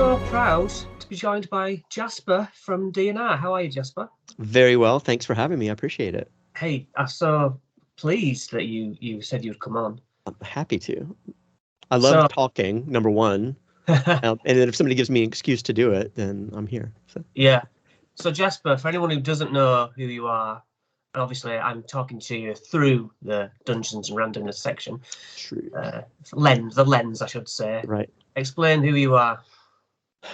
so proud to be joined by Jasper from DNR. How are you, Jasper? Very well. Thanks for having me. I appreciate it. Hey, I'm so pleased that you said you'd come on. I'm happy to. I love talking, number one. And then if somebody gives me an excuse to do it, then I'm here. So. Yeah. So Jasper, for anyone who doesn't know who you are, and obviously I'm talking to you through the Dungeons and Randomness section. True. The lens, I should say. Right. Explain who you are.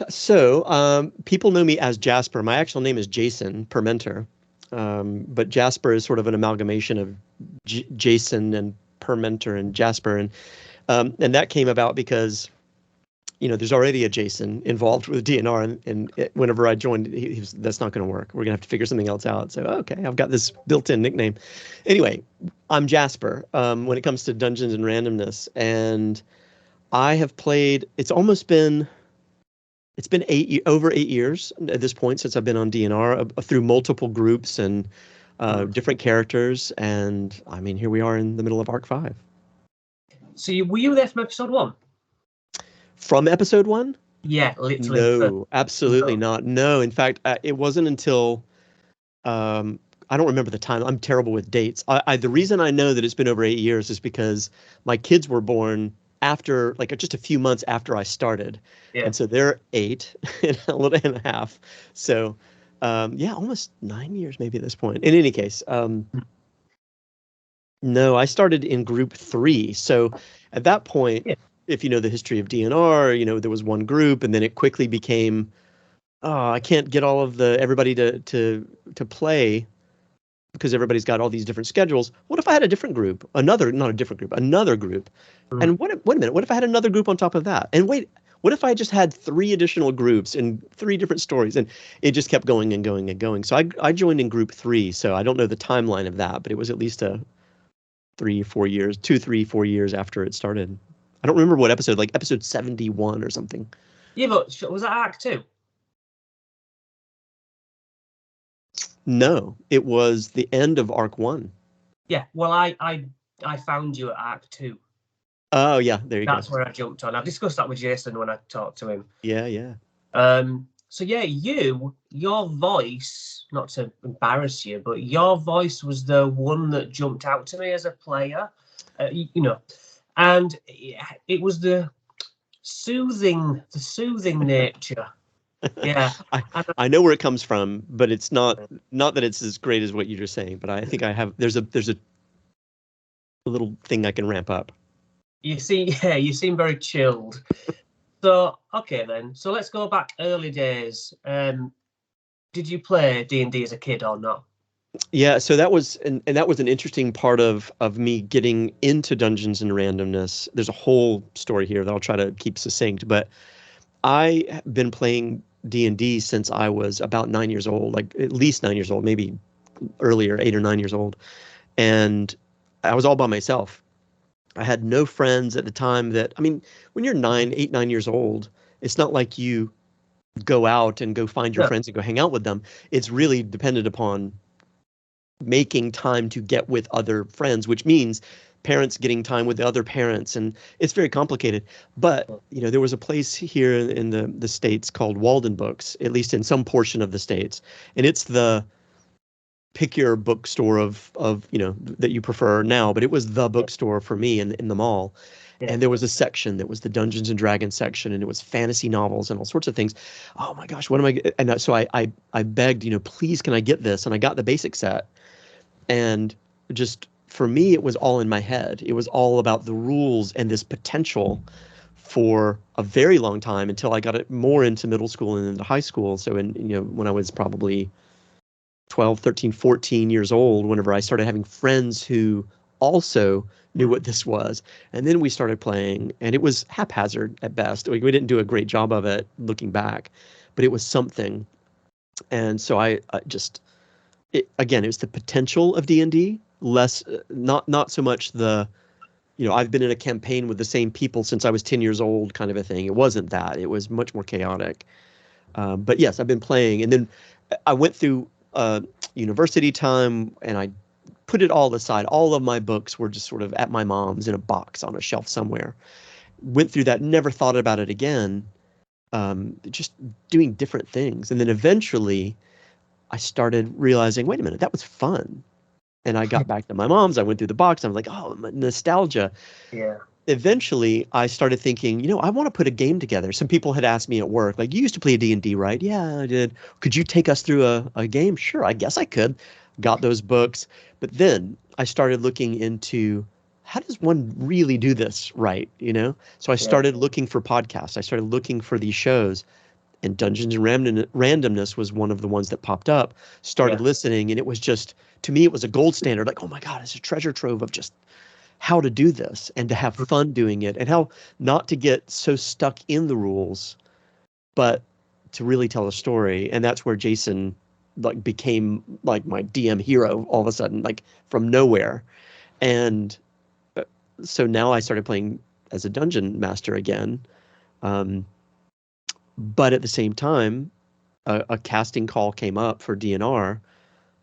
So people know me as Jasper. My actual name is Jason Permenter. But Jasper is sort of an amalgamation of Jason and Permenter and Jasper. And that came about because, there's already a Jason involved with DNR. And whenever I joined, he was, that's not going to work. We're going to have to figure something else out. So, okay, I've got this built-in nickname. Anyway, I'm Jasper when it comes to Dungeons and Randomness. And I have played, it's been over 8 years at this point since I've been on DNR through multiple groups and different characters. And I mean, here we are in the middle of Arc 5. So were you there from episode 1? From episode 1? Yeah, literally. No, absolutely not. No, in fact, it wasn't until, I don't remember the time. I'm terrible with dates. The reason I know that it's been over 8 years is because my kids were born after, like, just a few months after I started. Yeah. And so they're 8 and a half. So, almost 9 years maybe at this point. In any case, no, I started in group 3. So at that point, if you know the history of DNR, there was one group and then it quickly became, I can't get all of everybody to play because everybody's got all these different schedules. What if I had a different group? Another group. And wait a minute, what if I had another group on top of that? And wait, what if I just had 3 additional groups and 3 different stories? And it just kept going and going and going. So I joined in group 3. So I don't know the timeline of that, but it was at least 3 or 4 years, 2, 3, 4 years after it started. I don't remember what episode, like episode 71 or something. Yeah, but was that Arc 2? No, it was the end of Arc 1. Yeah, well, I found you at Arc 2. Oh, yeah, there you go. That's where I jumped on. I've discussed that with Jason when I talked to him. Yeah. So, yeah, your voice, not to embarrass you, but your voice was the one that jumped out to me as a player, and it was the soothing nature. Yeah. I know where it comes from, but it's not that it's as great as what you're just saying, but I think there's a little thing I can ramp up. You seem very chilled. So, okay then. So let's go back early days. Did you play D&D as a kid or not? Yeah, so that was and that was an interesting part of me getting into Dungeons and Randomness. There's a whole story here that I'll try to keep succinct, but I have been playing D&D since I was about 9 years old, like at least 9 years old, maybe earlier, 8 or 9 years old. And I was all by myself. I had no friends at the time when you're 8, 9 years old, it's not like you go out and go find your friends and go hang out with them. It's really dependent upon making time to get with other friends, which means parents getting time with the other parents. And it's very complicated. But, there was a place here in the States called Walden Books, at least in some portion of the States. And it's the pick your bookstore of that you prefer now, but it was the bookstore for me in the mall. Yeah. And there was a section that was the Dungeons and Dragons section, and it was fantasy novels and all sorts of things. Oh my gosh, what am I? And so I begged, please, can I get this? And I got the basic set. And just for me, it was all in my head. It was all about the rules and this potential for a very long time until I got it more into middle school and into high school. So when I was probably 12, 13, 14 years old, whenever I started having friends who also knew what this was. And then we started playing, and it was haphazard at best. We didn't do a great job of it looking back, but it was something. And so it was the potential of D&D, less, not so much I've been in a campaign with the same people since I was 10 years old kind of a thing. It wasn't that. It was much more chaotic. But yes, I've been playing. And then I went through university time, and I put it all aside. All of my books were just sort of at my mom's in a box on a shelf somewhere. Went through that, never thought about it again just doing different things. And then eventually I started realizing, wait a minute, that was fun. And I got back to my mom's. I went through the box. I was like, oh, nostalgia. Yeah. Eventually, I started thinking, I want to put a game together. Some people had asked me at work, like, you used to play D&D, right? Yeah, I did. Could you take us through a game? Sure, I guess I could. Got those books. But then I started looking into, how does one really do this right? So I started looking for podcasts. I started looking for these shows. And Dungeons and Randomness was one of the ones that popped up. Started listening, and it was just, to me, it was a gold standard. Like, oh my God, it's a treasure trove of just how to do this and to have fun doing it, and how not to get so stuck in the rules, but to really tell a story. And that's where Jason became like my DM hero all of a sudden, like from nowhere. And so now I started playing as a dungeon master again. But at the same time, a casting call came up for DNR,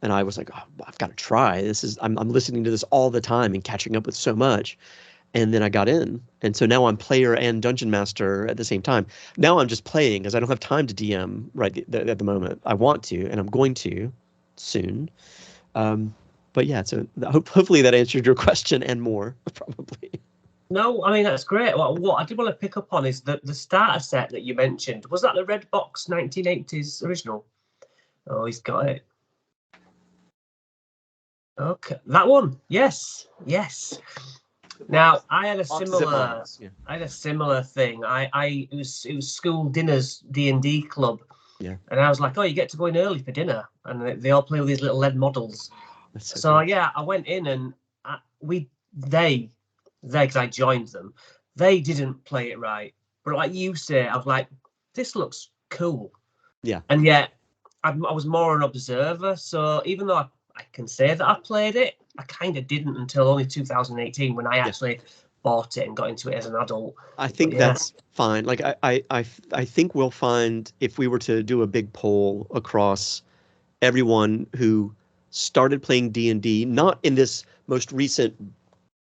and I was like, oh, I've got to try. I'm listening to this all the time and catching up with so much. And then I got in. And so now I'm player and dungeon master at the same time. Now I'm just playing because I don't have time to DM right at the moment. I want to, and I'm going to soon. But yeah, so hopefully that answered your question and more, probably. No, I mean, that's great. What I did want to pick up on is the starter set that you mentioned. Was that the Red Box 1980s original? Oh, he's got it. Okay, that one. Yes. Now, I had a similar thing. It was school dinners D&D club. Yeah. And I was like, oh, you get to go in early for dinner, and they all play with these little lead models. So I went in, and they because I joined them, they didn't play it right. But like you say, I was like, this looks cool. Yeah. And yet I was more an observer. So even though I can say that I played it, I kind of didn't until only 2018 when I actually bought it and got into it as an adult. I think that's fine. Like I think we'll find, if we were to do a big poll across everyone who started playing D&D, not in this most recent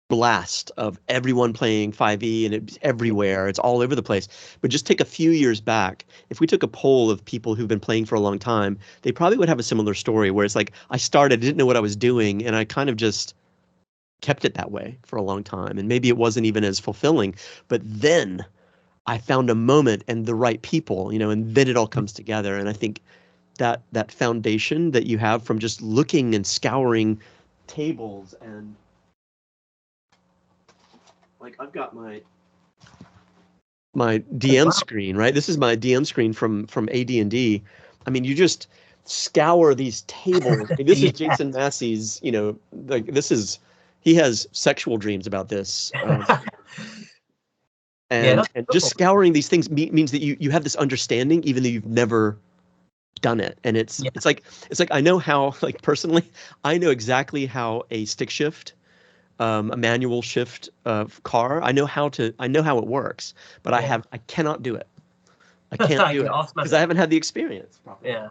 blast of everyone playing 5e and it's everywhere, it's all over the place, but just take a few years back. If we took a poll of people who've been playing for a long time, they probably would have a similar story where it's like, I started, didn't know what I was doing, and I kind of just kept it that way for a long time, and maybe it wasn't even as fulfilling, but then I found a moment and the right people, and then it all comes together. And I think that foundation that you have from just looking and scouring tables, and like I've got my DM screen, right? This is my DM screen from AD&D. I mean, you just scour these tables. I mean, this is Jason Massey's, he has sexual dreams about this. And just scouring these things means that you have this understanding, even though you've never done it. And it's like I know how, like personally, I know exactly how a stick shift, a manual shift car. I know how it works, but I cannot do it. I can't do it because I haven't had the experience. Yeah.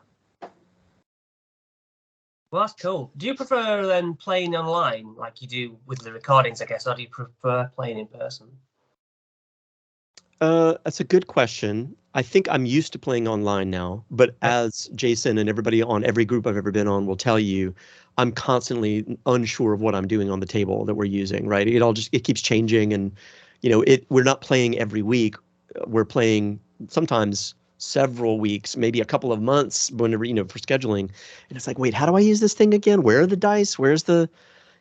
Well, that's cool. Do you prefer then playing online like you do with the recordings, I guess, or do you prefer playing in person? That's a good question. I think I'm used to playing online now, but as Jason and everybody on every group I've ever been on will tell you, I'm constantly unsure of what I'm doing on the table that we're using, right? It keeps changing, and we're not playing every week. We're playing sometimes several weeks, maybe a couple of months whenever, for scheduling. And it's like, wait, how do I use this thing again? Where are the dice? Where's the,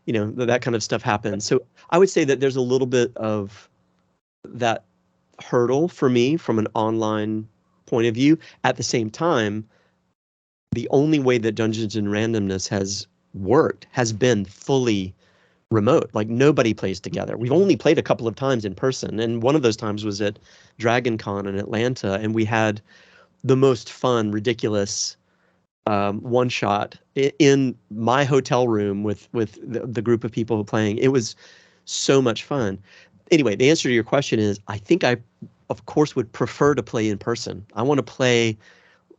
that kind of stuff happens. So I would say that there's a little bit of that hurdle for me from an online point of view. At the same time, the only way that Dungeons and Randomness has worked has been fully remote. Like nobody plays together. We've only played a couple of times in person, and one of those times was at Dragon Con in Atlanta, and we had the most fun, ridiculous one shot in my hotel room with the group of people playing. It was so much fun. Anyway, the answer to your question is, I think I, of course, would prefer to play in person. I want to play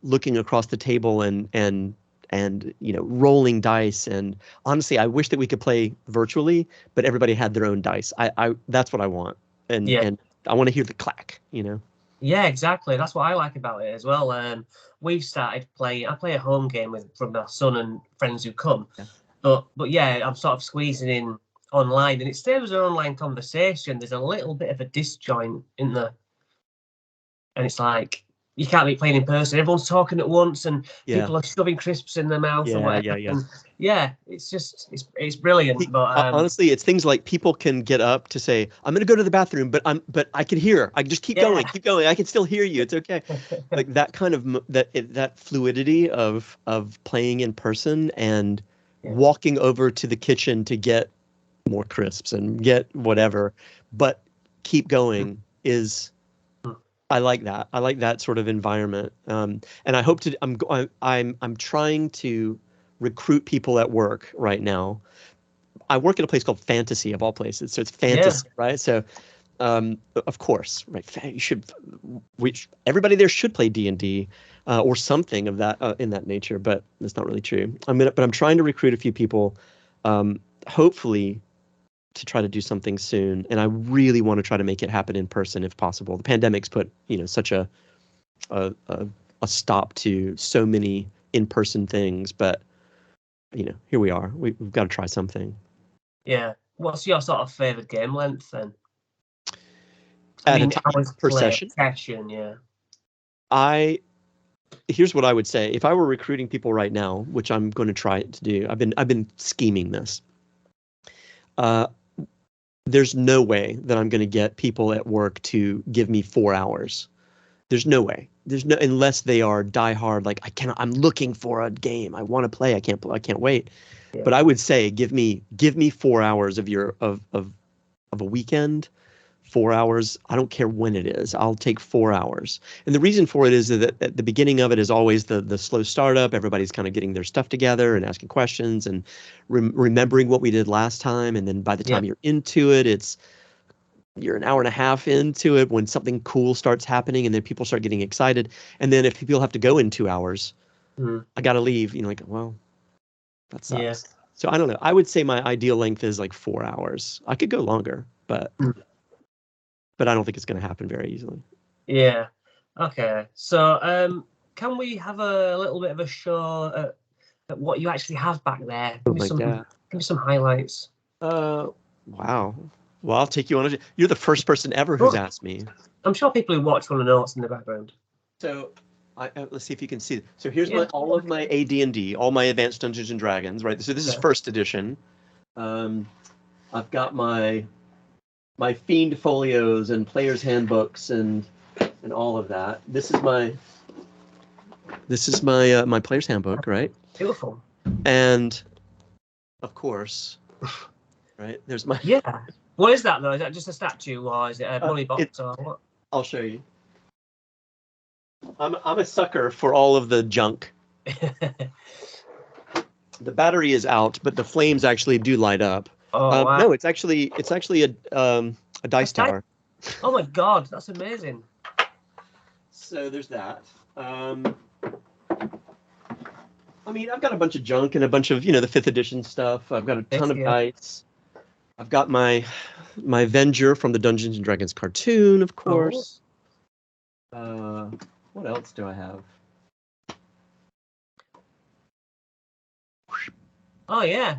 looking across the table and rolling dice. And honestly, I wish that we could play virtually, but everybody had their own dice. I that's what I want. And I want to hear the clack, Yeah, exactly. That's what I like about it as well. We've started playing. I play a home game from my son and friends who come. Yeah. But yeah, I'm sort of squeezing in online, and it stays as an online conversation. There's a little bit of a disjoint in there, and it's like you can't be playing in person. Everyone's talking at once, and people are shoving crisps in their mouth or whatever. And it's just it's brilliant. But honestly, it's things like people can get up to say, "I'm going to go to the bathroom," but I can hear. I can just keep going. I can still hear you. It's okay. Like that kind of that fluidity of playing in person and walking over to the kitchen to get more crisps and get whatever, but keep going is. I like that. I like that sort of environment, and I hope to. I'm trying to recruit people at work right now. I work at a place called Fantasy, of all places, so it's fantasy, right? So, of course, right? Everybody there should play D&D or something of that in that nature, but that's not really true. But I'm trying to recruit a few people, hopefully, to try to do something soon, and I really want to try to make it happen in person if possible. The pandemic's put such a stop to so many in-person things, but here we are. We've got to try something. Yeah. What's your sort of favorite game length then? Hours per session, yeah. Here's what I would say. If I were recruiting people right now, which I'm going to try to do, I've been scheming this. There's no way that I'm going to get people at work to give me 4 hours. There's no way. Unless they are diehard. Like I'm looking for a game. I want to play. I can't wait. Yeah. But I would say, give me 4 hours of a weekend. 4 hours. I don't care when it is. I'll take 4 hours. And the reason for it is that at the beginning of it is always the slow startup. Everybody's kind of getting their stuff together and asking questions and remembering what we did last time. And then by the time you're into it, you're an hour and a half into it when something cool starts happening, and then people start getting excited. And then if people have to go in 2 hours, I got to leave. Well, that sucks. Yeah. So I don't know. I would say my ideal length is like 4 hours. I could go longer, but I don't think it's going to happen very easily. Yeah. Okay. So can we have a little bit of a show at what you actually have back there? Give me some highlights. Wow. Well, I'll take you on it. You're the first person ever who's asked me. I'm sure people who watch want to know what's in the background. So let's see if you can see. So here's all of my AD&D, all my Advanced Dungeons and Dragons, right? So this is first edition. I've got my Fiend folios and players handbooks and all of that. This is my my player's handbook, right? Beautiful. And of course, right, there's my What is that though? Is that just a statue or is it a money box or what? I'll show you. I'm a sucker for all of the junk. The battery is out, but the flames actually do light up. Oh wow. No, it's actually a dice tower. Oh my god, that's amazing. So there's that. I've got a bunch of junk and a bunch of the 5th edition stuff. I've got a ton of dice. I've got my Avenger from the Dungeons and Dragons cartoon, of course. What else do I have? Oh yeah,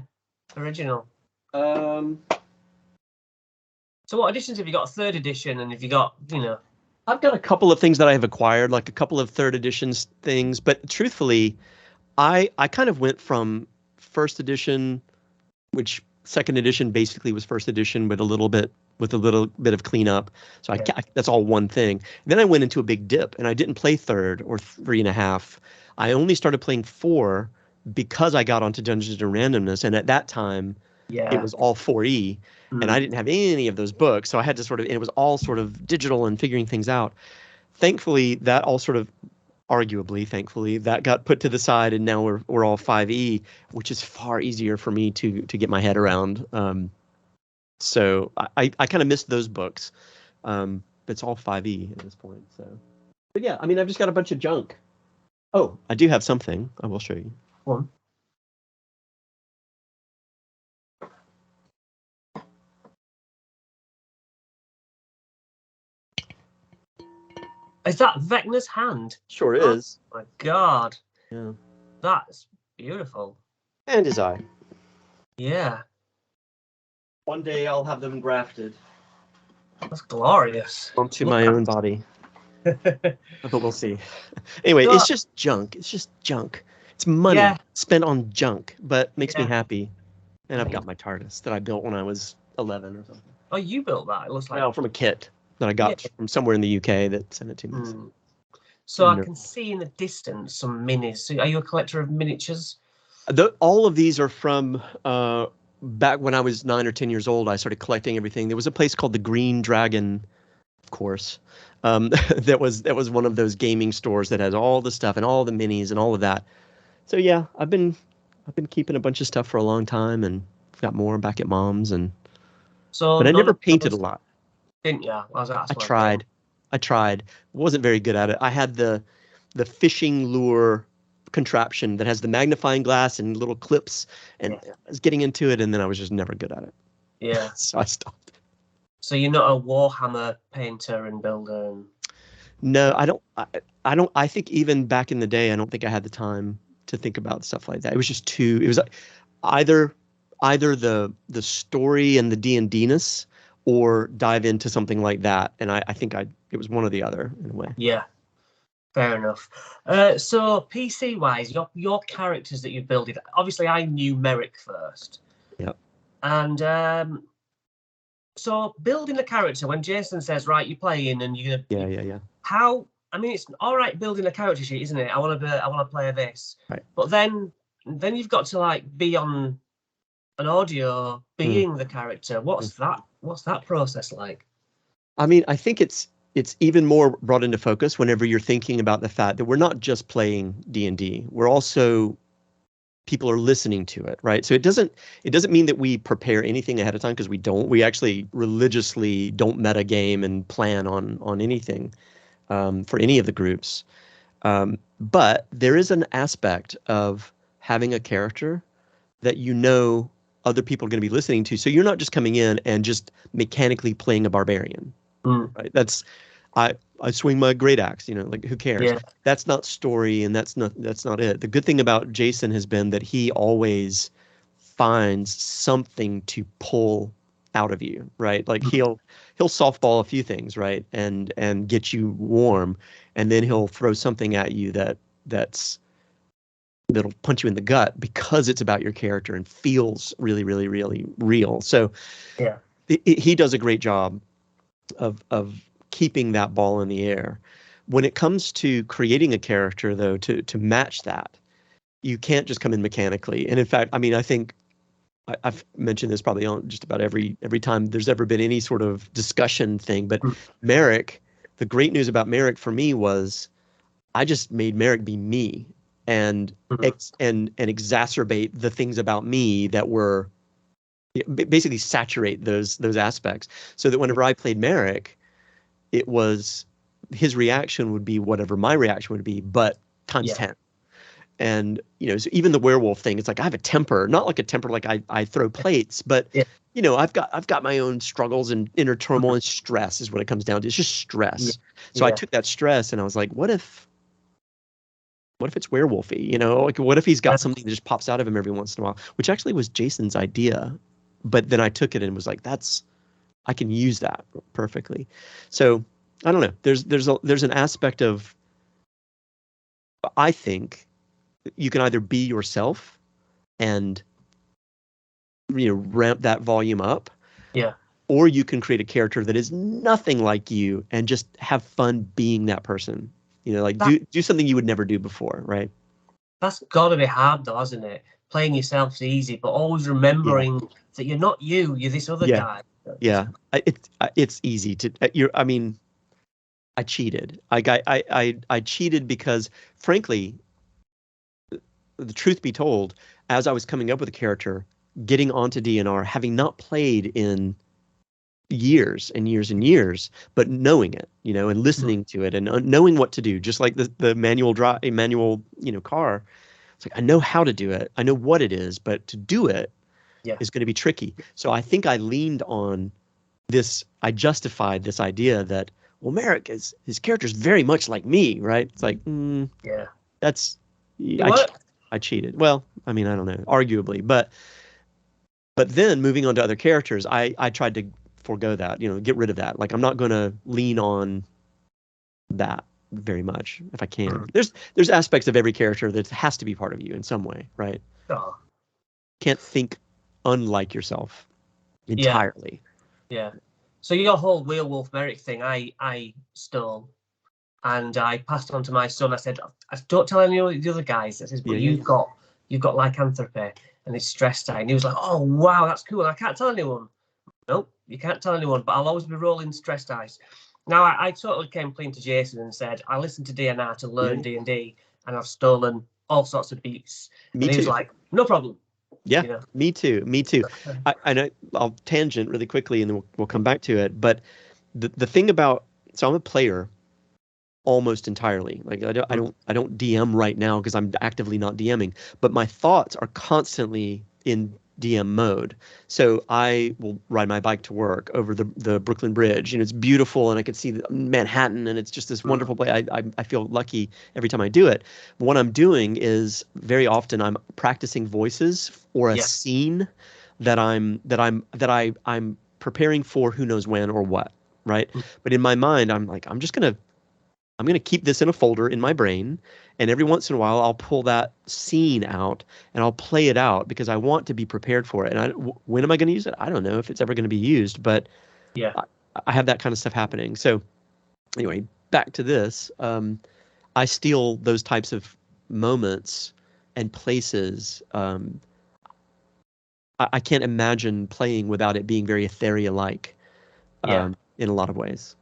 original. So what editions have you got? 3rd edition, and have you got I've got a couple of things that I have acquired, like a couple of 3rd edition things, but truthfully, I kind of went from 1st edition, which 2nd edition basically was 1st edition with a little bit of cleanup. So that's all one thing. Then I went into a big dip, and I didn't play 3rd or 3.5. I only started playing 4 because I got onto Dungeons and Randomness, and at that time, it was all 4E, and I didn't have any of those books, so I had to and it was all sort of digital and figuring things out. Thankfully, that all sort of thankfully, that got put to the side, and now we're all 5E, which is far easier for me to get my head around. So I kind of missed those books. It's all 5E at this point. So, but yeah, I've just got a bunch of junk. Oh, I do have something. I will show you. One. Is that Vecna's hand? Sure is. Oh my God. Yeah. That's beautiful. And his eye. Yeah. One day I'll have them grafted. That's glorious. Onto my own body. But we'll see. Anyway, it's just junk. It's just junk. It's money spent on junk, but makes me happy. And I've got my TARDIS that I built when I was 11 or something. Oh, you built that? It looks like... Well, from a kit that I got from somewhere in the UK that sent it to me. So I can see in the distance some minis. So are you a collector of miniatures? All of these are from back when I was 9 or 10 years old. I started collecting everything. There was a place called the Green Dragon, of course. That was one of those gaming stores that has all the stuff and all the minis and all of that. So yeah, I've been keeping a bunch of stuff for a long time, and I've got more back at Mom's. But I never painted a lot. Didn't you? I tried. Wasn't very good at it. I had the fishing lure contraption that has the magnifying glass and little clips, and I was getting into it, and then I was just never good at it. Yeah. So I stopped. So you're not a Warhammer painter and builder? No, I don't. I think even back in the day, I don't think I had the time to think about stuff like that. It was just too. It was like either the story and the D&D-ness, or dive into something like that. And I think it was one or the other in a way. Yeah, fair enough. So PC wise, your characters that you built, obviously I knew Merrick first. Yep. And so building a character, when Jason says, right, you're playing and you're gonna yeah. How, I mean, it's all right building a character sheet, isn't it? I want to play this. Right. But then you've got to like be on an audio being the character. What's that process like? I mean, I think it's even more brought into focus whenever you're thinking about the fact that we're not just playing D&D. We're also, people are listening to it, right? So it doesn't mean that we prepare anything ahead of time, because we don't. We actually religiously don't meta game and plan on anything for any of the groups. But there is an aspect of having a character that other people are going to be listening to. So you're not just coming in and just mechanically playing a barbarian, right? That's, I swing my great axe, like who cares? Yeah. That's not story, and that's not it. The good thing about Jason has been that he always finds something to pull out of you, right? Like he'll softball a few things, right? And get you warm, and then he'll throw something at you that'll punch you in the gut, because it's about your character and feels really, really, really real. So yeah, he does a great job of keeping that ball in the air. When it comes to creating a character, though, to match that, you can't just come in mechanically. And in fact, I mean, I think I've mentioned this probably on just about every time there's ever been any sort of discussion thing, but Merrick, the great news about Merrick for me was I just made Merrick be me, and exacerbate the things about me that were basically saturate those aspects, so that whenever I played Merrick, it was his reaction would be whatever my reaction would be, but times 10. And so even the werewolf thing, it's like I have a temper, not like a temper like I throw plates, but I've got my own struggles and inner turmoil and stress is what it comes down to. It's just stress. So I took that stress and I was like, what if it's werewolfy? Like what if he's got something that just pops out of him every once in a while, which actually was Jason's idea. But then I took it and was like, I can use that perfectly. So I don't know. There's an aspect of, I think you can either be yourself and ramp that volume up, or you can create a character that is nothing like you and just have fun being that person. Do something you would never do before, right? That's got to be hard, though, hasn't it? Playing yourself's easy, but always remembering that you're not you. You're this other guy. Yeah, it's easy to. I cheated. I cheated because, frankly, the truth be told, as I was coming up with a character, getting onto DNR, having not played in years and years and years, but knowing it, and listening to it and knowing what to do, just like the manual car. It's like, I know how to do it. I know what it is, but to do it is going to be tricky. So I think I leaned on this. I justified this idea that well, Merrick his character's very much like me, right? It's like, Yeah. that's It worked. I cheated. Well, I mean, I don't know, arguably, but then moving on to other characters, I tried to forego that, get rid of that. Like, I'm not going to lean on that very much if I can. There's aspects of every character that has to be part of you in some way, right? Oh. Can't think unlike yourself entirely. Yeah. So your whole Werewolf Merrick thing, I stole, and I passed on to my son. I said, don't tell any of the other guys. I said, but you've got lycanthropy and it's stress die. And he was like, oh wow, that's cool. I can't tell anyone. Nope, you can't tell anyone, but I'll always be rolling stress dice. Now I totally came clean to Jason and said, I listened to DNR to learn D&D, and I've stolen all sorts of beats. Me and he too. was like, no problem. Yeah, me too. I know I'll tangent really quickly and then we'll come back to it. But the thing about, so I'm a player almost entirely. Like I don't DM right now because I'm actively not DMing, but my thoughts are constantly in DM mode. So I will ride my bike to work over the Brooklyn Bridge. It's beautiful and I can see Manhattan and it's just this wonderful place. I feel lucky every time I do it. But what I'm doing is very often I'm practicing voices or a scene that I'm preparing for who knows when or what, right? But in my mind, I'm like, I'm going to keep this in a folder in my brain, and every once in a while I'll pull that scene out and I'll play it out because I want to be prepared for it. And when am I going to use it? I don't know if it's ever going to be used, but I have that kind of stuff happening. So anyway, back to this. I steal those types of moments and places. I can't imagine playing without it being very Etheria-like in a lot of ways.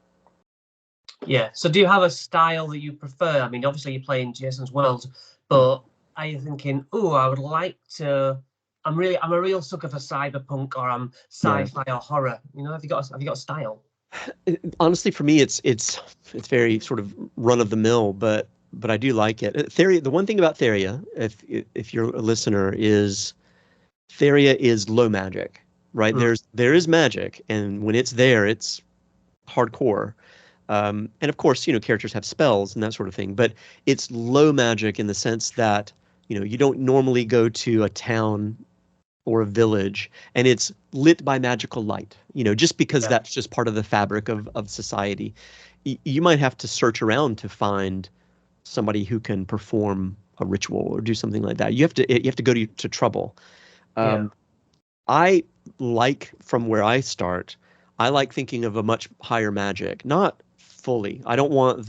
Yeah. So do you have a style that you prefer? I mean, obviously you're playing Jason's World, but are you thinking, oh, I would like to, I'm a real sucker for cyberpunk, or I'm sci-fi or horror. Have you got a style? Honestly, for me, it's very sort of run of the mill, but I do like it. Theria, the one thing about Theria, if you're a listener, is Theria is low magic, right? There is magic, and when it's there, it's hardcore. And of course, characters have spells and that sort of thing, but it's low magic in the sense that, you don't normally go to a town or a village and it's lit by magical light, just because that's just part of the fabric of society. You might have to search around to find somebody who can perform a ritual or do something like that. You have to go to trouble. I like, from where I start, I like thinking of a much higher magic, not fully. I don't want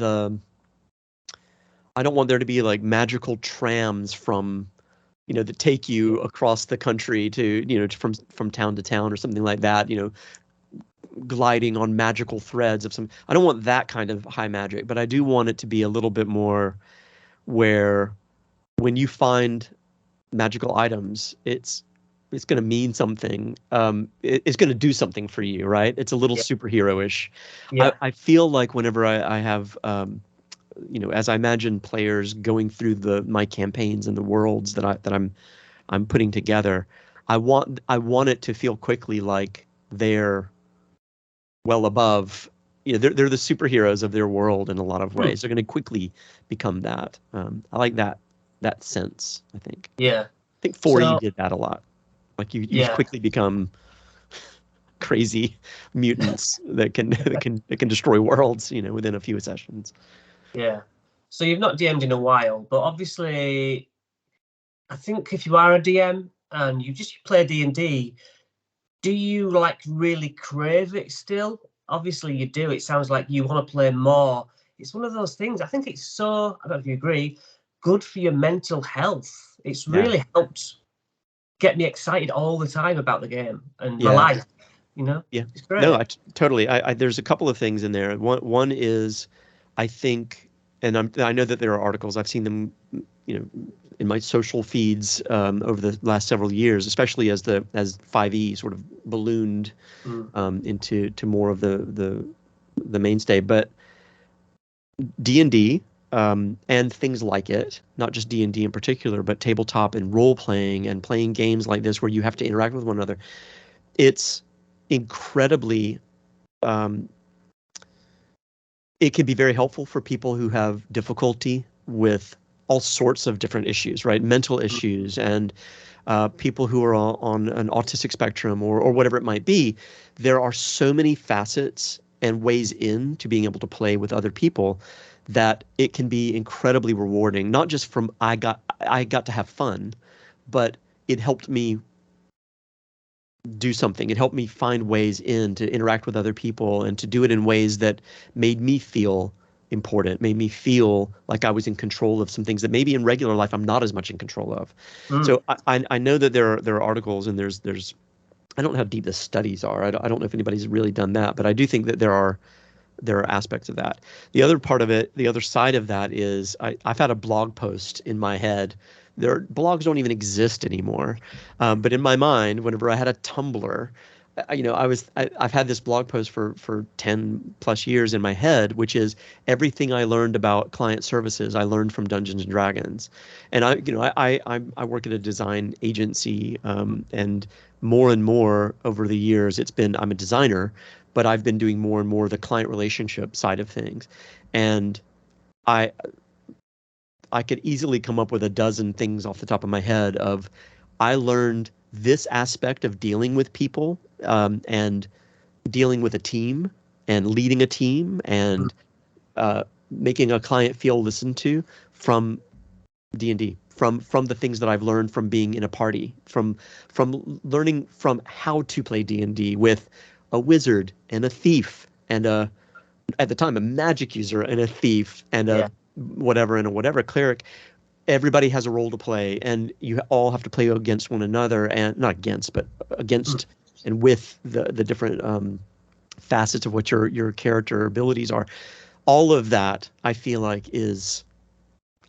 there to be like magical trams from, that take you across the country to, from town to town or something like that, gliding on magical threads of some. I don't want that kind of high magic, but I do want it to be a little bit more where when you find magical items, it's going to mean something. It's going to do something for you, right? It's a little superhero-ish. I feel like whenever I have, as I imagine players going through my campaigns and the worlds that I'm putting together, I want it to feel quickly like they're well above. They're the superheroes of their world in a lot of ways. They're going to quickly become that. I like that sense, I think. Yeah. I think 4E did that a lot. Like you quickly become crazy mutants that can destroy worlds, within a few sessions. Yeah. So you've not DM'd in a while, but obviously, I think if you are a DM and you just play D&D, do you really crave it still? Obviously you do. It sounds like you want to play more. It's one of those things. I think it's so, I don't know if you agree, good for your mental health. It's really helped get me excited all the time about the game and my life. Yeah. It's great. No, totally. There's a couple of things in there. One is, I think, and I know that there are articles, I've seen them, in my social feeds over the last several years, especially as 5e sort of ballooned into more of the mainstay. But D&D and things like it, not just D&D in particular, but tabletop and role playing and playing games like this where you have to interact with one another. It's incredibly it can be very helpful for people who have difficulty with all sorts of different issues, right? Mental issues and people who are on an autistic spectrum or whatever it might be. There are so many facets and ways into being able to play with other people that it can be incredibly rewarding. Not just from I got to have fun, but it helped me do something. It helped me find ways in to interact with other people and to do it in ways that made me feel important, made me feel like I was in control of some things that maybe in regular life I'm not as much in control of. So I know that there are articles and there's I don't know how deep the studies are. I don't know if anybody's really done that, but I do think that there are aspects of that. The other part of it, the other side of that is I've had a blog post in my head. Blogs don't even exist anymore. But in my mind, whenever I had a Tumblr, I've had this blog post for 10 plus years in my head, which is everything I learned about client services, I learned from Dungeons and Dragons. And I work at a design agency, and more over the years, I'm a designer, but I've been doing more and more the client relationship side of things. And I could easily come up with a dozen things off the top of my head of I learned this aspect of dealing with people, and dealing with a team and leading a team and making a client feel listened to from D&D, from the things that I've learned from being in a party, from learning from how to play D&D with a wizard and a thief and at the time a magic user and a thief and a whatever cleric. Everybody has a role to play, and you all have to play against one another, and not against, but against and with the different facets of what your character abilities are. All of that, I feel like, is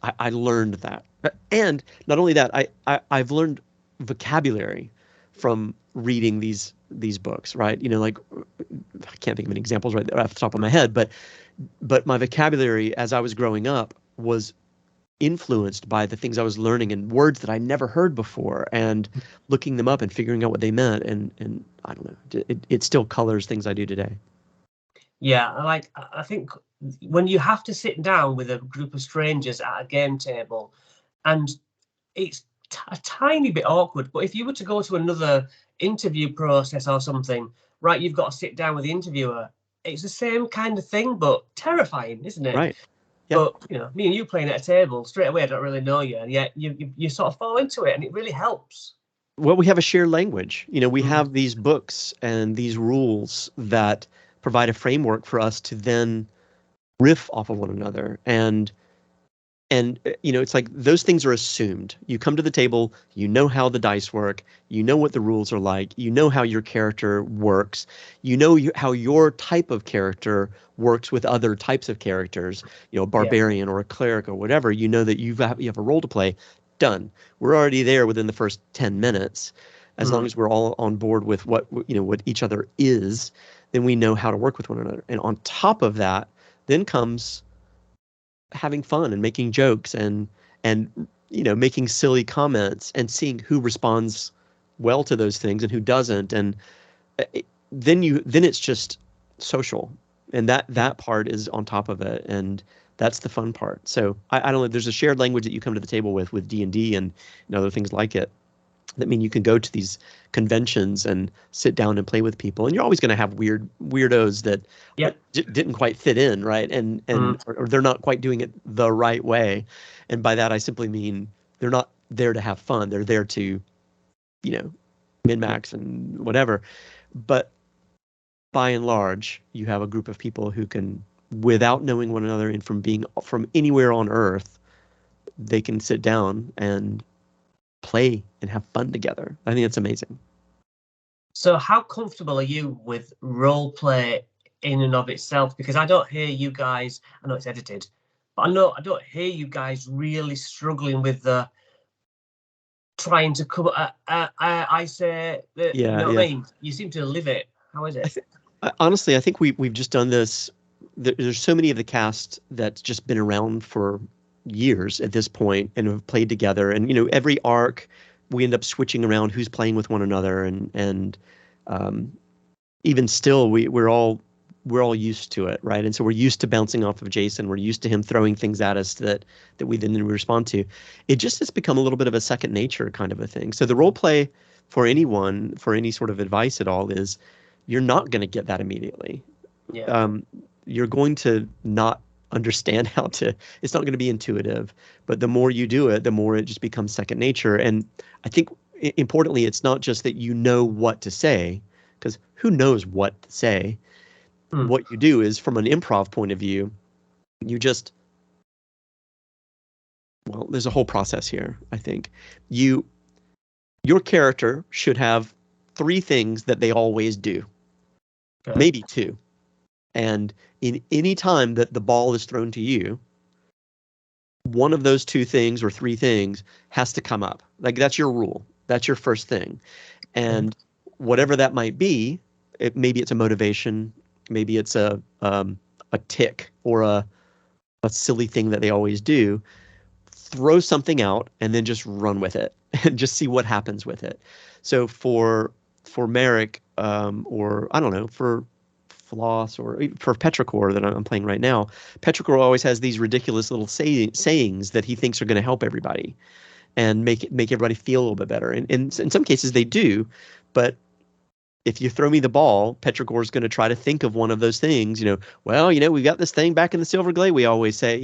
I learned that, and not only that, I've learned vocabulary from reading these books, right? Like I can't think of any examples right off the top of my head, but my vocabulary as I was growing up was influenced by the things I was learning and words that I never heard before and looking them up and figuring out what they meant. And I don't know, it still colors things I do today. Yeah, I think when you have to sit down with a group of strangers at a game table, and it's a tiny bit awkward, but if you were to go to another interview process or something, right, you've got to sit down with the interviewer. It's the same kind of thing, but terrifying, isn't it? Right. Yep. But me and you playing at a table straight away, I don't really know you, and yet you sort of fall into it, and it really helps. Well, we have a shared language. We have these books and these rules that provide a framework for us to then riff off of one another. And it's like those things are assumed. You come to the table, you know how the dice work, you know what the rules are like, you know how your character works, you know how your type of character works with other types of characters, a barbarian or a cleric or whatever. You know that you have a role to play. Done. We're already there within the first 10 minutes. As long as we're all on board with what each other is, then we know how to work with one another. And on top of that, then comes having fun and making jokes and making silly comments and seeing who responds well to those things and who doesn't. And then it's just social, and that part is on top of it, and that's the fun part. So I don't know, there's a shared language that you come to the table with D&D and other things like it that mean you can go to these conventions and sit down and play with people, and you're always going to have weirdos that didn't quite fit in, right? And or they're not quite doing it the right way. And by that I simply mean they're not there to have fun. They're there to, min-max and whatever. But by and large, you have a group of people who can, without knowing one another and from being from anywhere on Earth, they can sit down and play and have fun together. I think it's amazing. So how comfortable are you with role play in and of itself? Because I don't hear you guys, I know it's edited, but I don't hear you guys really struggling with the trying to come. I say, that, you know what I mean? You seem to live it. How is it? Honestly, I think we've just done this. There's so many of the cast that's just been around for years at this point and have played together, and every arc we end up switching around who's playing with one another, and even still we're all we're all used to it, right? And so we're used to bouncing off of Jason. We're used to him throwing things at us that we then respond to. It just has become a little bit of a second nature kind of a thing. So the role play for anyone, for any sort of advice at all, is you're not going to get that immediately. Yeah. You're going to not understand how to, it's not going to be intuitive, but the more you do it, the more it just becomes second nature. And I think importantly, it's not just that you know what to say, because who knows what to say. What you do is, from an improv point of view, you just, well, there's a whole process here, I think. Your character should have 3 things that they always do, maybe 2. And in any time that the ball is thrown to you, one of those 2 things or 3 things has to come up. Like, that's your rule. That's your first thing. And whatever that might be, maybe it's a motivation, maybe it's a tick or a silly thing that they always do. Throw something out and then just run with it and just see what happens with it. So for Merrick, or I don't know, for Floss or for Petrichor that I'm playing right now, Petrichor always has these ridiculous little sayings that he thinks are going to help everybody and make everybody feel a little bit better. And in some cases they do, but if you throw me the ball, Petrichor is going to try to think of one of those things. Well, we got this thing back in the Silver Glade, we always say,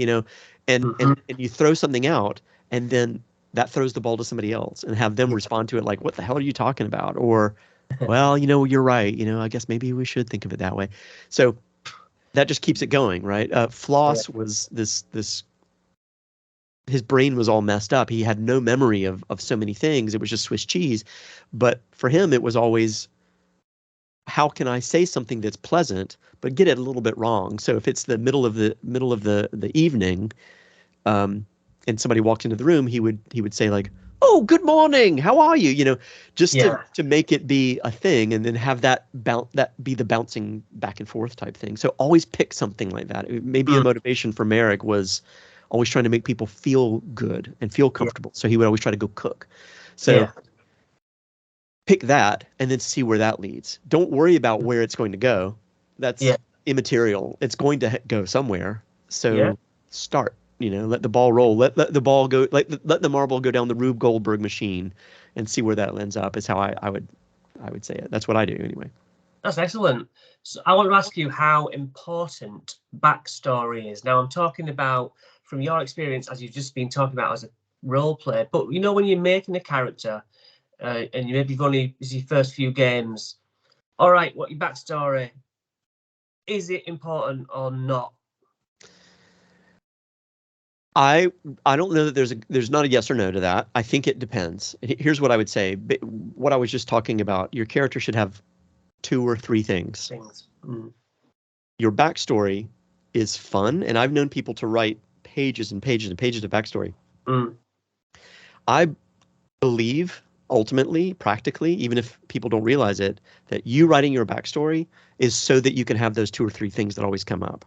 and you throw something out, and then that throws the ball to somebody else and have them respond to it like, what the hell are you talking about? Or, well, you're right. I guess maybe we should think of it that way. So that just keeps it going, right? Floss was this, his brain was all messed up. He had no memory of so many things. It was just Swiss cheese. But for him, it was always, how can I say something that's pleasant but get it a little bit wrong? So if it's the middle of the evening, and somebody walked into the room, he would say like, "Oh, good morning. How are you?" Just to make it be a thing, and then have that be the bouncing back and forth type thing. So always pick something like that. Maybe a motivation for Merrick was always trying to make people feel good and feel comfortable. So he would always try to go cook. So pick that and then see where that leads. Don't worry about where it's going to go. That's immaterial. It's going to go somewhere. So start, let the ball roll. Let the ball go, let the marble go down the Rube Goldberg machine and see where that ends up, is how I would say it. That's what I do anyway. That's excellent. So I want to ask you how important backstory is. Now I'm talking about from your experience, as you've just been talking about as a role player, but when you're making a character, and you've only this is your first few games. All right, what your backstory? Is it important or not? I don't know that there's not a yes or no to that. I think it depends. Here's what I would say. What I was just talking about. Your character should have 2 or 3 things. Your backstory is fun, and I've known people to write pages and pages and pages of backstory. I believe, ultimately, practically, even if people don't realize it, that you writing your backstory is so that you can have those 2 or 3 things that always come up.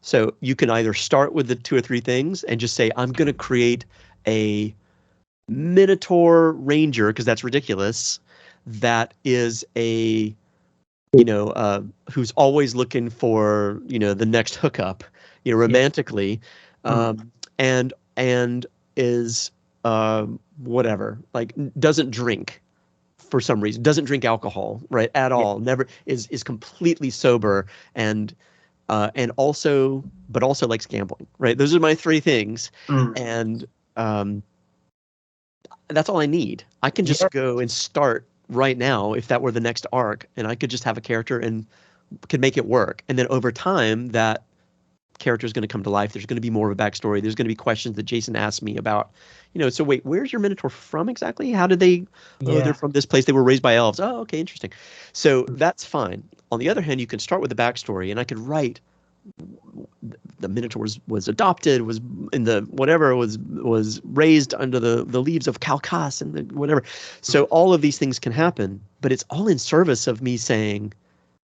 So you can either start with the 2 or 3 things and just say, I'm going to create a Minotaur Ranger, because that's ridiculous, that is a, who's always looking for, the next hookup, romantically, and is whatever, like doesn't drink for some reason, doesn't drink alcohol, right, at all, never is completely sober, and also likes gambling, right? Those are my 3 things, and that's all I need. I can just go and start right now if that were the next arc, and I could just have a character and could make it work, and then over time that character is going to come to life. There's going to be more of a backstory. There's going to be questions that Jason asked me about, so wait, where's your Minotaur from exactly? How did they, they're from this place. They were raised by elves. Oh, okay, interesting. So that's fine. On the other hand, you can start with the backstory, and I could write the Minotaur was adopted, was in the whatever, was raised under the leaves of Calcas and the whatever. So all of these things can happen, but it's all in service of me saying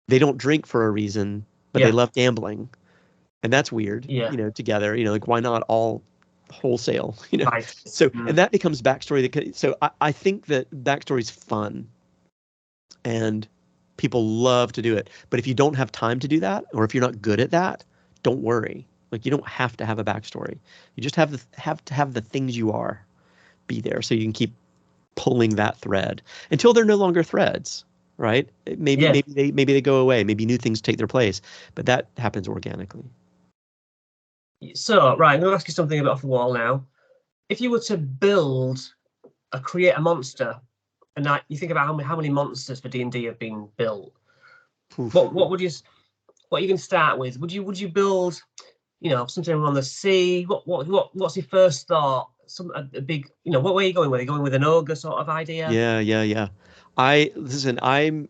they don't drink for a reason, but they love gambling. And that's weird, together, like why not all wholesale, Right. So, and that becomes backstory. So I think that backstory is fun, and People love to do it. But if you don't have time to do that, or if you're not good at that, don't worry. Like, you don't have to have a backstory. You just have to have the things you are be there, so you can keep pulling that thread until they're no longer threads, right? Maybe they go away. Maybe new things take their place, but that happens organically. So, right, I'm going to ask you something a bit off the wall now. If you were to create a monster, and you think about how many monsters for D&D have been built, what are you going to start with? Would you build, something on the sea? What's your first thought? A big, what way are you going with? Are you going with an ogre sort of idea? Yeah. I'm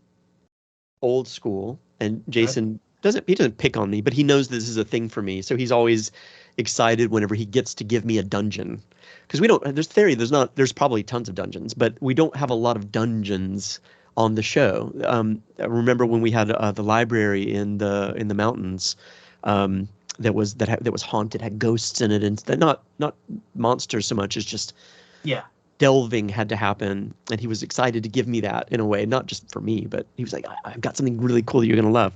old school, and Jason doesn't pick on me, but he knows this is a thing for me. So he's always excited whenever he gets to give me a dungeon. Because there's probably tons of dungeons, but we don't have a lot of dungeons on the show. I remember when we had the library in the mountains, that was haunted, had ghosts in it, and not monsters so much as just delving had to happen. And he was excited to give me that, in a way, not just for me, but he was like, I've got something really cool that you're gonna love.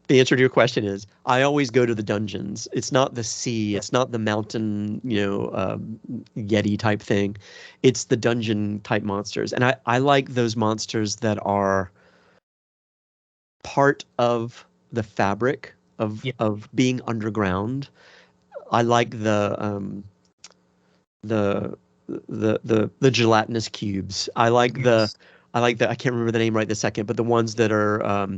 The answer to your question is, I always go to the dungeons. It's not the sea. It's not the mountain, Yeti type thing. It's the dungeon type monsters. And I like those monsters that are part of the fabric of being underground. I like the gelatinous cubes. I like the I can't remember the name right this second, but the ones that are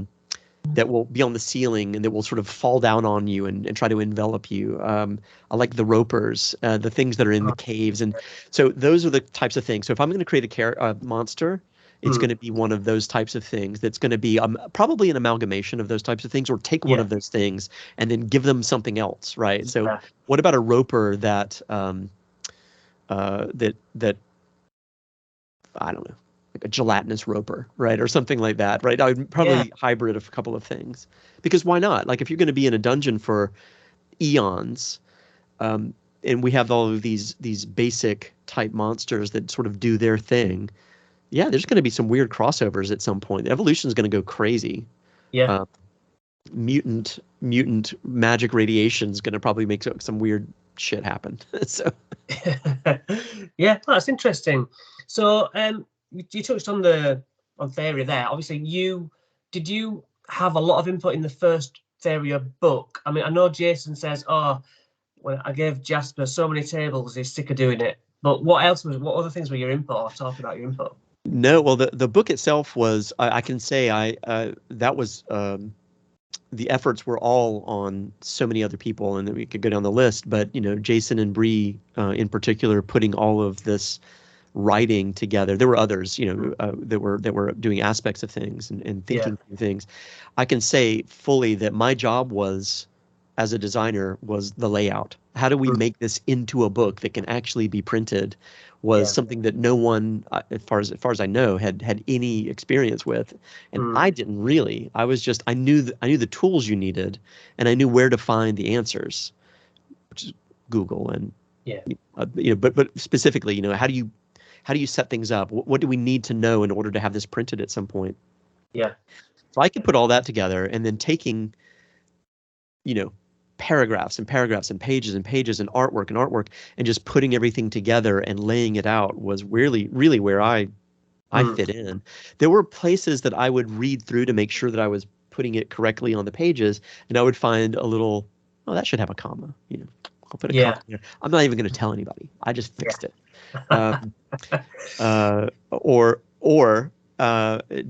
that will be on the ceiling and that will sort of fall down on you and try to envelop you. I like the ropers, the things that are in the caves. And so those are the types of things. So if I'm going to create a monster, it's going to be one of those types of things. That's going to be probably an amalgamation of those types of things, or take one of those things and then give them something else, right? So what about a roper that that I don't know, like a gelatinous roper, right? Or something like that, right? I would probably hybrid of a couple of things, because why not? Like, if you're going to be in a dungeon for eons, and we have all of these basic type monsters that sort of do their thing, there's going to be some weird crossovers at some point. The evolution is going to go crazy. Mutant magic radiation is going to probably make some weird shit happen. So that's interesting. So you touched on Theria there. Obviously, did you have a lot of input in the first Theria book? I mean, I know Jason says, well, I gave Jasper so many tables, he's sick of doing it. But what other things were your input, or talking about your input? No, well, the book itself was, I can say that was the efforts were all on so many other people, and we could go down the list, but Jason and Bree in particular, putting all of this writing together. There were others, that were doing aspects of things and thinking through things. I can say fully that my job was, as a designer, was the layout. How do we make this into a book that can actually be printed? Was something that no one, as far as I know, had any experience with, and I didn't really. I knew the tools you needed, and I knew where to find the answers, which is Google, and but specifically, how do you set things up? What do we need to know in order to have this printed at some point? So I could put all that together, and then taking, paragraphs and paragraphs and pages and pages and artwork, and just putting everything together and laying it out was really, really where I fit in. There were places that I would read through to make sure that I was putting it correctly on the pages, and I would find a little, that should have a comma. I'll put a comma here. I'm not even going to tell anybody. I just fixed it. Or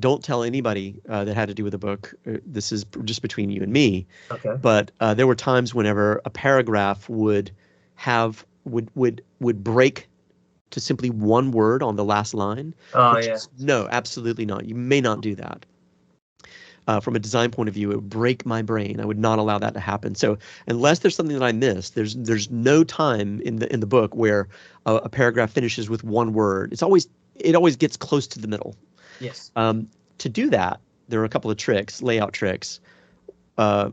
don't tell anybody that had to do with the book. This is just between you and me. Okay. But there were times whenever a paragraph would break to simply one word on the last line. No, absolutely not. You may not do that. From a design point of view, it would break my brain. I would not allow that to happen. So unless there's something that I missed, there's no time in the book where a paragraph finishes with one word. It always gets close to the middle. Yes. To do that, there are a couple of tricks, layout tricks. Like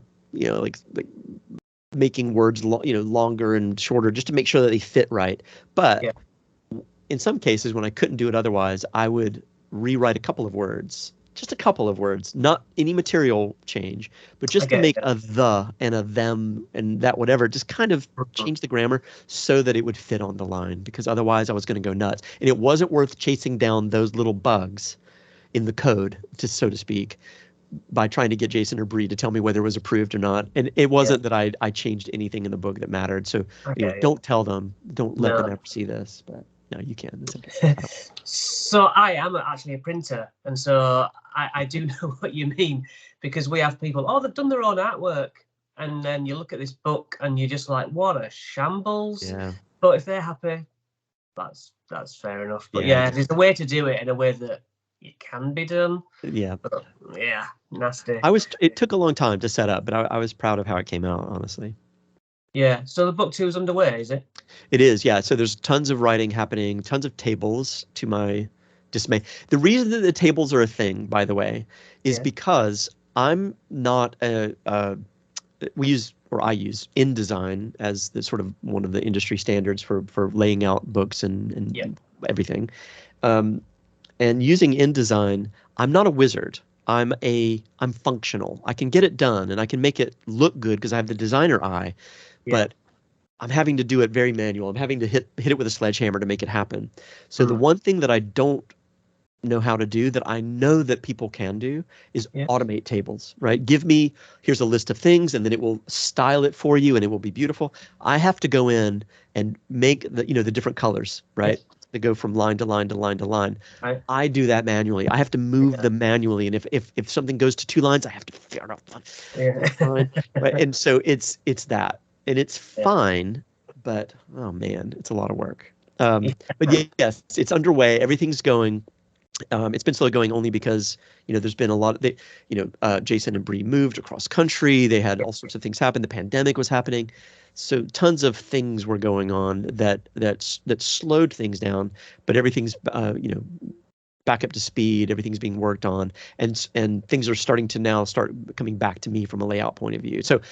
making words longer and shorter, just to make sure that they fit right. But in some cases, when I couldn't do it otherwise, I would rewrite a couple of words, just a couple of words, not any material change, but just to Okay. make a the and a them and that whatever, just kind of change the grammar so that it would fit on the line, because otherwise I was going to go nuts. And it wasn't worth chasing down those little bugs in the code, just so to speak, by trying to get Jason or Bree to tell me whether it was approved or not. And it wasn't that I changed anything in the book that mattered. So don't tell them, don't let them ever see this, but no, you can. It's okay. So I am actually a printer, and so I do know what you mean, because we have people, oh, they've done their own artwork, and then you look at this book and you're just like, what a shambles. Yeah. But if they're happy, that's fair enough. But yeah, there's a way to do it in a way that it can be done. Yeah. But, yeah, nasty. It took a long time to set up, but I was proud of how it came out, honestly. Yeah. So the book 2 is underway, is it? It is, yeah. So there's tons of writing happening, tons of tables, to my dismay. The reason that the tables are a thing, by the way, is because I'm not I use InDesign as the sort of one of the industry standards for laying out books and everything. And using InDesign, I'm not a wizard. I'm functional. I can get it done and I can make it look good because I have the designer eye, but I'm having to do it very manual. I'm having to hit it with a sledgehammer to make it happen. So the one thing that I don't know how to do that I know that people can do is automate tables, right? Here's a list of things, and then it will style it for you and it will be beautiful. I have to go in and make the different colors, right? To go from line to line to line to line. Right. I do that manually. I have to move them manually. And if something goes to 2 lines, I have to figure out one. Right? And so it's that. And it's fine, but oh man, it's a lot of work. But yes, it's underway. Everything's going. It's been slow going only because there's been a lot of Jason and Bree moved across country. They had all sorts of things happen. The pandemic was happening, so tons of things were going on that slowed things down. But everything's back up to speed. Everything's being worked on, and things are starting to now start coming back to me from a layout point of view. So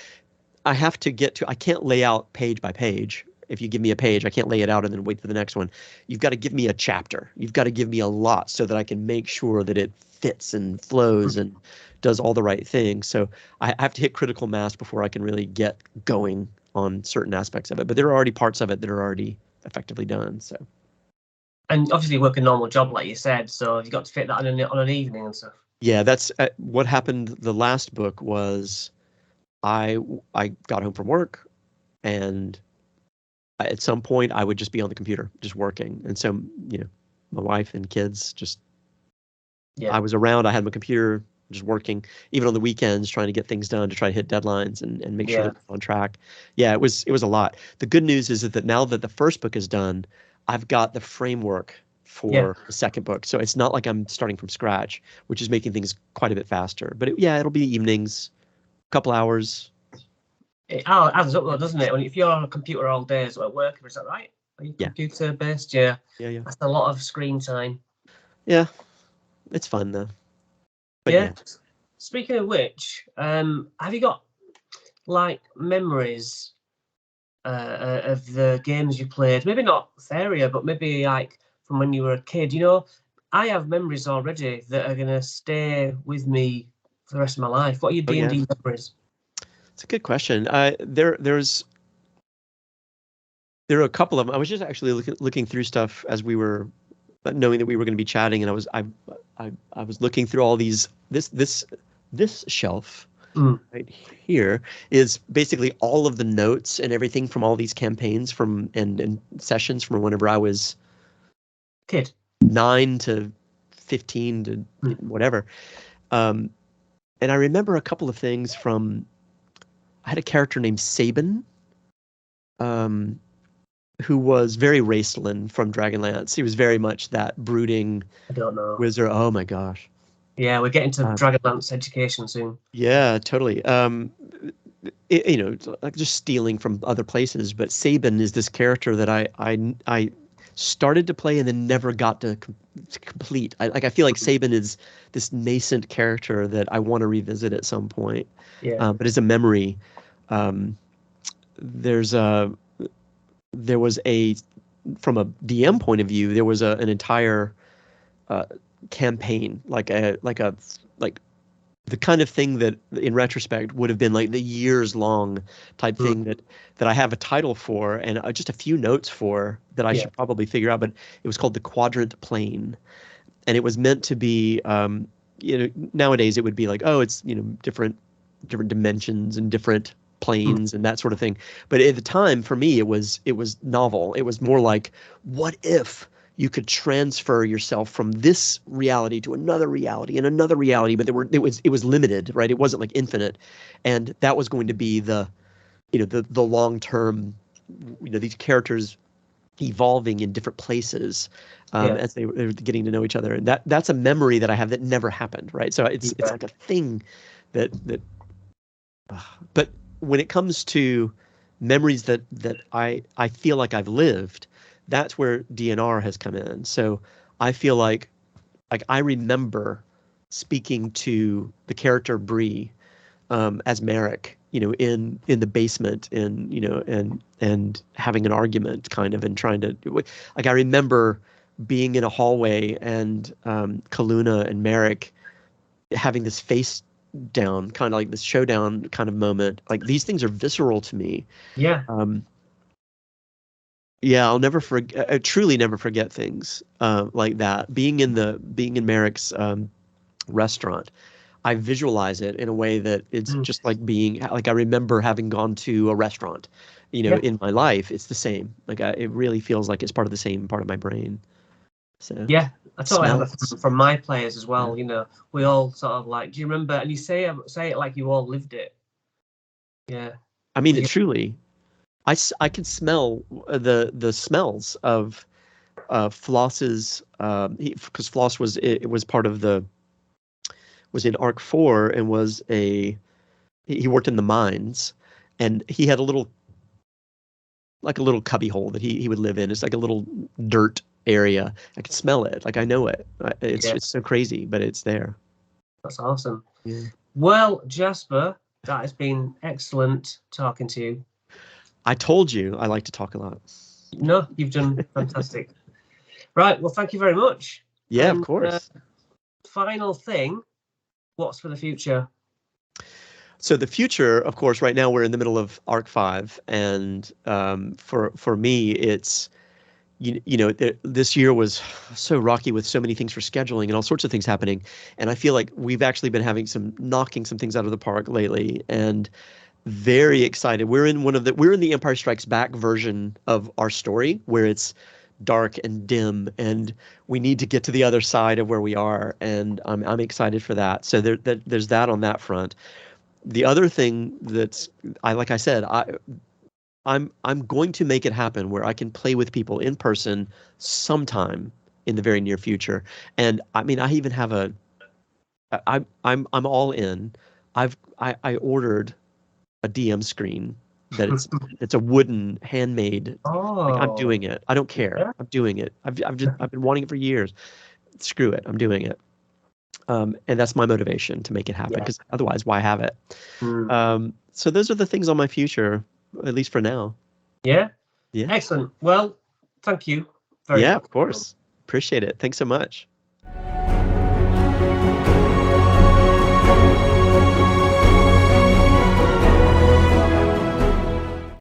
I have to I can't lay out page by page. If you give me a page, I can't lay it out and then wait for the next one. You've got to give me a chapter. You've got to give me a lot so that I can make sure that it fits and flows and does all the right things. So I have to hit critical mass before I can really get going on certain aspects of it. But there are already parts of it that are already effectively done. So. And obviously you work a normal job, like you said, so you got to fit that on an evening and stuff. Yeah, that's what happened. The last book was I got home from work, and at some point I would just be on the computer just working. And so, my wife and kids I was around, I had my computer just working, even on the weekends, trying to get things done, to try to hit deadlines and make sure that it's on track. Yeah, it was a lot. The good news is that now that the first book is done, I've got the framework for the second book. So it's not like I'm starting from scratch, which is making things quite a bit faster. But it'll be evenings, a couple hours. It adds up though, doesn't it? If you're on a computer all day at work, is that right? Are you computer based? Yeah. That's a lot of screen time. Yeah, it's fun though. But Speaking of which, have you got like memories of the games you played? Maybe not Theria, but maybe like from when you were a kid. I have memories already that are gonna stay with me for the rest of my life. What are your D&D memories? It's a good question. There are a couple of them. I was just actually looking through stuff as we were knowing that we were going to be chatting, and I was looking through all these. This shelf right here is basically all of the notes and everything from all these campaigns and sessions from whenever I was kid, 9 to 15 to whatever. And I remember a couple of things from. I had a character named Sabin, who was very Raistlin from Dragonlance. He was very much that brooding wizard. Oh my gosh. Yeah, we're getting to Dragonlance education soon. Yeah, totally. Like just stealing from other places. But Sabin is this character that I started to play and then never got to complete. I feel like Sabin is this nascent character that I want to revisit at some point. Yeah. But as a memory, there was from a DM point of view, there was an entire campaign, like the kind of thing that in retrospect would have been like the years long type thing that I have a title for and just a few notes for that I should probably figure out, but it was called the Quadrant Plane. And it was meant to be, nowadays it would be like, oh, it's, different dimensions and different planes and that sort of thing. But at the time, for me, it was novel. It was more like, what if you could transfer yourself from this reality to another reality and another reality, but it was limited, right? It wasn't like infinite, and that was going to be the long term, these characters evolving in different places as they were getting to know each other, and that's a memory that I have that never happened, right? So it's like a thing that. But when it comes to memories that I feel like I've lived, that's where DNR has come in. So I feel like I remember speaking to the character Bree as Merrick, in the basement, and having an argument kind of, and trying to, I remember being in a hallway and Kaluna and Merrick having this face down, kind of like this showdown kind of moment. Like, these things are visceral to me. Yeah. I'll never forget. I truly never forget things like that. Being in Merrick's restaurant, I visualize it in a way that it's just like being like, I remember having gone to a restaurant, in my life. It's the same. Like, it really feels like it's part of the same part of my brain. So yeah, I totally have that from my players as well. We all sort of like, do you remember? And you say it like you all lived it. Yeah. I mean, it truly. I can smell the smells of Floss's, because Floss was part of was in Arc 4 and he worked in the mines, and he had a little cubby hole that he would live in. It's like a little dirt area. I can smell it. Like, I know it. It's so crazy, but it's there. That's awesome. Yeah. Well, Jasper, that has been excellent talking to you. I told you I like to talk a lot. No, you've done fantastic. Right. Well, thank you very much. Yeah, of course. Final thing, what's for the future? So the future, of course, right now we're in the middle of Arc 5, and for me, it's this year was so rocky with so many things for scheduling and all sorts of things happening, and I feel like we've actually been knocking some things out of the park lately, and very excited. We're in the Empire Strikes Back version of our story, where it's dark and dim, and we need to get to the other side of where we are, and I'm excited for that. So there's that on that front. The other thing like I said, I'm going to make it happen where I can play with people in person sometime in the very near future. And I mean, I even have I'm all in. I ordered a DM screen that it's a wooden handmade. Like, I'm doing it. I don't care. Yeah. I'm doing it. I've been wanting it for years. Screw it. I'm doing it. And that's my motivation to make it happen, because otherwise, why have it? So those are the things on my future, at least for now. Yeah. Yeah. Excellent. Well, thank you very much. Of course. Appreciate it. Thanks so much.